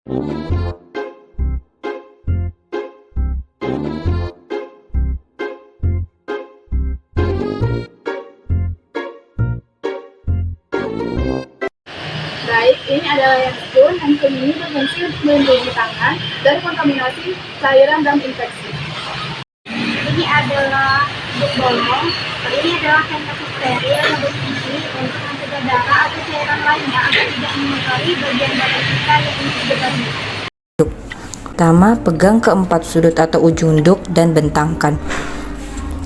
Baik, ini adalah yang spoon. Handphone ini berfungsi untuk melindungi tangan dari kontaminasi cairan dan infeksi. Ini adalah duk bolong. Ini adalah hand steril yang berfungsi untuk mencegah darah atau cairan lainnya agar tidak mengotori bagian badan kita yang untuk bertemu. Pertama, pegang ke 4 sudut atau ujung duk dan bentangkan.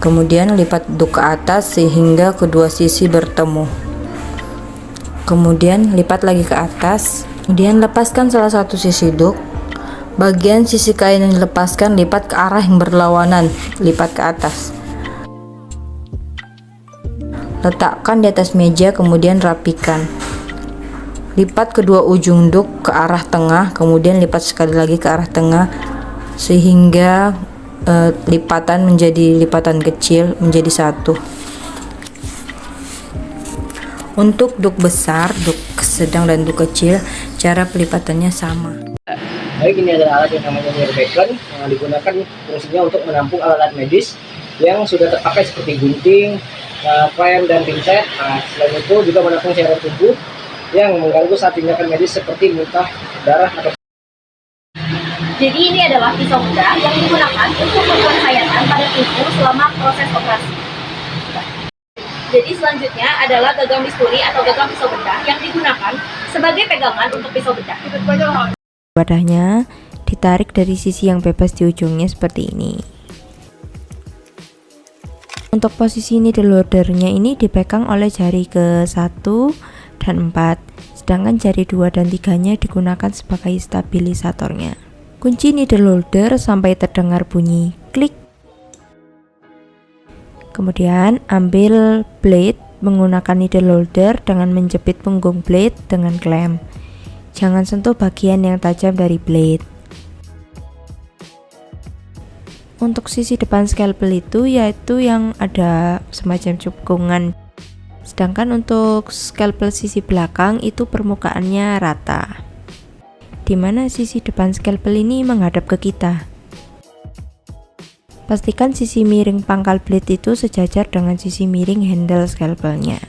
Kemudian lipat duk ke atas sehingga kedua sisi bertemu. Kemudian lipat lagi ke atas. Kemudian lepaskan salah satu sisi duk. Bagian sisi kain yang dilepaskan lipat ke arah yang berlawanan, lipat ke atas. Letakkan di atas meja, kemudian rapikan. Lipat kedua ujung duk ke arah tengah, kemudian lipat sekali lagi ke arah tengah sehingga lipatan menjadi lipatan kecil menjadi satu. Untuk duk besar, duk sedang dan duk kecil, cara pelipatannya sama. Baik, ini adalah alat yang namanya near beacon yang digunakan fungsinya untuk menampung alat-alat medis yang sudah terpakai seperti gunting, klem, dan pincet. Selain itu juga menampung cairan tubuh yang mengganggu saat tindakan medis seperti muntah, darah, atau. Jadi ini adalah pisau bedah yang digunakan untuk melakukan sayatan pada tubuh selama proses operasi. Jadi selanjutnya adalah gagang bisturi atau gagang pisau bedah yang digunakan sebagai pegangan untuk pisau bedah. Wadahnya ditarik dari sisi yang bebas di ujungnya seperti ini. Untuk posisi needle holdernya ini dipegang oleh jari ke-1 dan 4, sedangkan jari 2 dan 3-nya digunakan sebagai stabilisatornya. Kunci needle holder sampai terdengar bunyi klik. Kemudian ambil blade menggunakan needle holder dengan menjepit punggung blade dengan klem. Jangan sentuh bagian yang tajam dari blade. Untuk sisi depan scalpel itu yaitu yang ada semacam cekungan. Sedangkan untuk scalpel sisi belakang itu permukaannya rata. Dimana sisi depan scalpel ini menghadap ke kita. Pastikan sisi miring pangkal blade itu sejajar dengan sisi miring handle scalpelnya.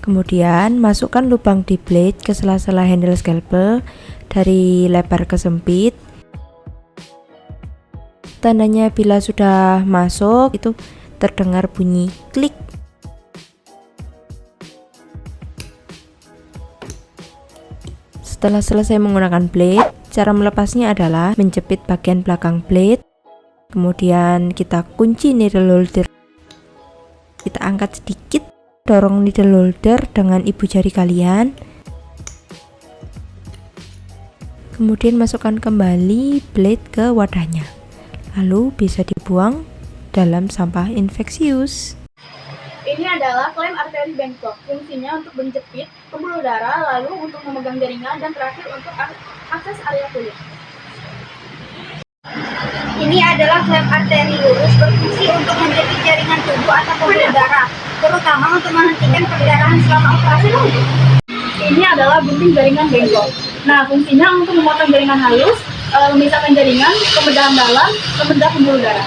Kemudian masukkan lubang di blade ke sela-sela handle scalpel dari lebar ke sempit. Tandanya bila sudah masuk itu terdengar bunyi klik. Setelah selesai menggunakan blade, cara melepasnya adalah menjepit bagian belakang blade. Kemudian kita kunci needle holder. Kita angkat sedikit. Dorong needle holder dengan ibu jari kalian. Kemudian masukkan kembali blade ke wadahnya. Lalu bisa dibuang dalam sampah infeksius. Ini adalah klem arteri bengkok. Fungsinya untuk menjepit pembuluh darah, lalu untuk memegang jaringan, dan terakhir untuk akses area kulit. Ini adalah klem arteri lurus berfungsi untuk menjepit jaringan tubuh atau pembuluh darah, terutama untuk menghentikan perdarahan selama operasi. Ini adalah gunting jaringan bengkok. Nah, fungsinya untuk memotong jaringan halus, memisahkan jaringan, pembedahan dalam, pembedah pembuluh darah.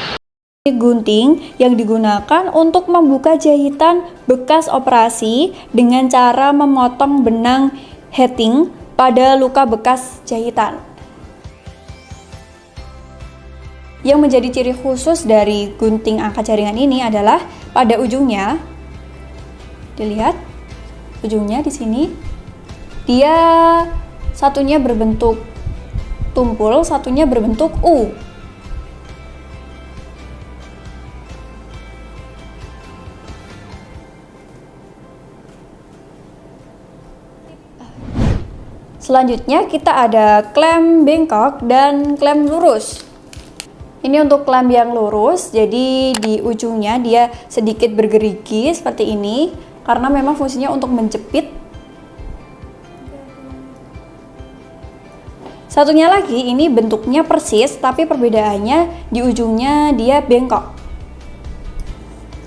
Gunting yang digunakan untuk membuka jahitan bekas operasi dengan cara memotong benang heating pada luka bekas jahitan. Yang menjadi ciri khusus dari gunting angkat jaringan ini adalah pada ujungnya, dilihat ujungnya di sini, dia satunya berbentuk tumpul, satunya berbentuk U. Selanjutnya kita ada klem bengkok dan klem lurus. Ini untuk klem yang lurus, jadi di ujungnya dia sedikit bergerigi seperti ini karena memang fungsinya untuk menjepit. Satunya lagi ini bentuknya persis tapi perbedaannya di ujungnya dia bengkok.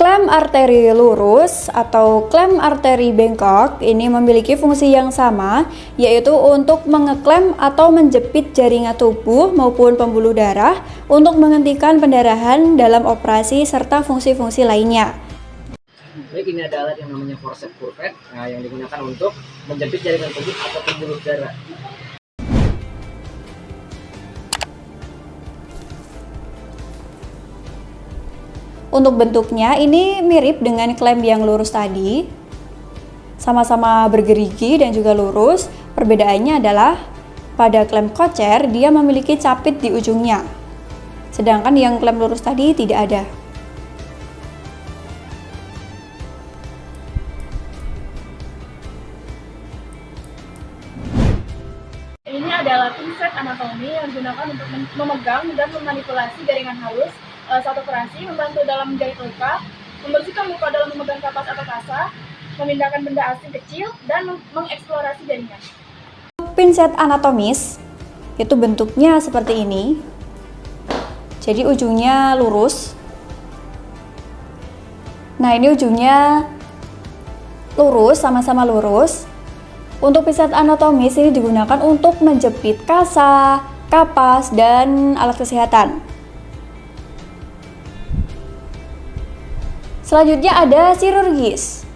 Klem arteri lurus atau klem arteri bengkok ini memiliki fungsi yang sama, yaitu untuk mengeklem atau menjepit jaringan tubuh maupun pembuluh darah untuk menghentikan pendarahan dalam operasi serta fungsi-fungsi lainnya. Baik, ini ada alat yang namanya forceps curvet, yang digunakan untuk menjepit jaringan tubuh atau pembuluh darah. Untuk bentuknya ini mirip dengan klem yang lurus tadi, sama-sama bergerigi dan juga lurus. Perbedaannya adalah pada klem kocer dia memiliki capit di ujungnya, sedangkan yang klem lurus tadi tidak ada. Ini adalah pinset anatomi yang digunakan untuk memegang dan memanipulasi jaringan halus saat operasi, membantu dalam menjahit luka, membersihkan luka dalam memegang kapas atau kasa, memindahkan benda asing kecil, dan mengeksplorasi jaringan. Pinset anatomis itu bentuknya seperti ini. Jadi ujungnya lurus. Nah, ini ujungnya lurus, sama-sama lurus. Untuk pinset anatomis ini digunakan untuk menjepit kasa, kapas, dan alat kesehatan. Selanjutnya ada chirurgis.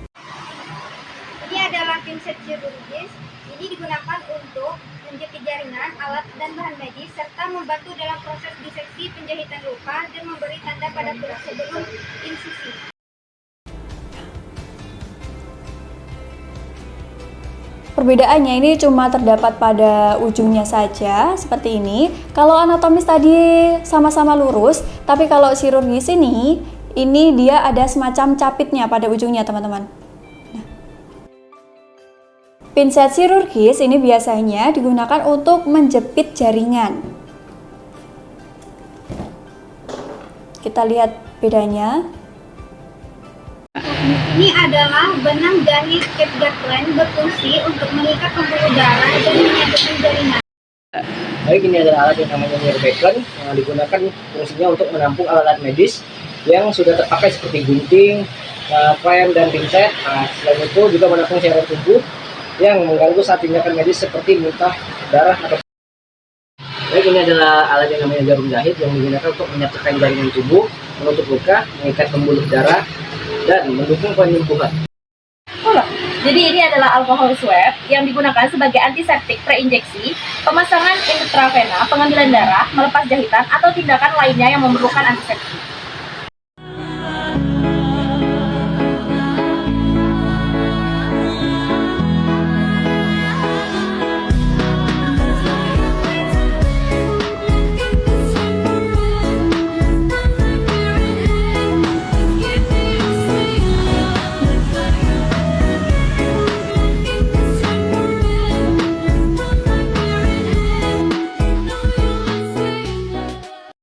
Ini adalah pinset chirurgis. Ini digunakan untuk menjepit jaringan, alat, dan bahan medis, serta membantu dalam proses diseksi, penjahitan luka, dan memberi tanda pada kulit sebelum insisi. Perbedaannya ini cuma terdapat pada ujungnya saja, seperti ini. Kalau anatomis tadi sama-sama lurus, tapi kalau chirurgis ini dia ada semacam capitnya pada ujungnya, teman-teman. Nah. Pinset chirurgis ini biasanya digunakan untuk menjepit jaringan. Kita lihat bedanya. Ini adalah benang jahit catgut line berfungsi untuk mengikat pembuluh darah dan menyatukan jaringan. Baik, ini adalah alat yang namanya Beacon, yang digunakan fungsinya untuk menampung alat-alat medis yang sudah terpakai seperti gunting, klem, dan pinset. Selain itu juga menampung cairan tubuh yang mengganggu saat tindakan medis seperti muntah, darah, atau. Baik, ini adalah alat yang namanya jarum jahit yang digunakan untuk menyatukan jaringan tubuh, menutup luka, mengikat pembuluh darah, dan mendukung penyembuhan. Jadi ini adalah alkohol swab yang digunakan sebagai antiseptik preinjeksi, pemasangan intravena, pengambilan darah, melepas jahitan, atau tindakan lainnya yang memerlukan antiseptik.